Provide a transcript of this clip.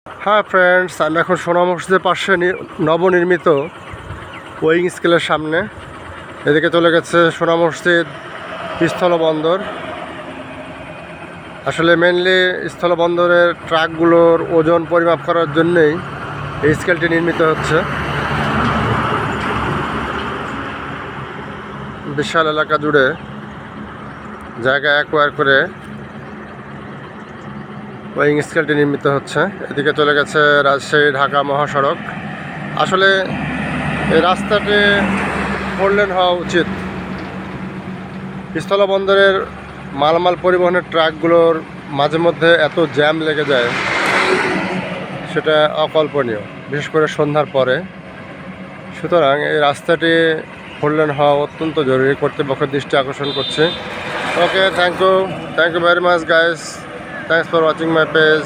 হ্যাঁ ফ্রেন্ডস, আমি এখন সোনা মসজিদের পাশে নবনির্মিত ওয়িং স্কেলের সামনে। এদিকে চলে গেছে সোনা মসজিদ স্থলবন্দর। আসলে মেনলি স্থলবন্দরের ট্রাকগুলোর ওজন পরিমাপ করার জন্যই এই স্কেলটি নির্মিত হচ্ছে। বিশাল এলাকা জুড়ে জায়গা অ্যাকোয়ার করে ওয়িং স্কেলটি নির্মিত হচ্ছে। এদিকে চলে গেছে রাজশাহী ঢাকা মহাসড়ক। আসলে এই রাস্তাটি 4 লেন হওয়া উচিত। স্থলবন্দরের মালামাল পরিবহনের ট্রাকগুলোর মাঝে মধ্যে এত জ্যাম লেগে যায়, সেটা অকল্পনীয়, বিশেষ করে সন্ধ্যার পরে। সুতরাং এই রাস্তাটি 4 লেন হওয়া অত্যন্ত জরুরি, কর্তৃপক্ষের দৃষ্টি আকর্ষণ করছে। Okay, thank you very much guys, thanks for watching my page.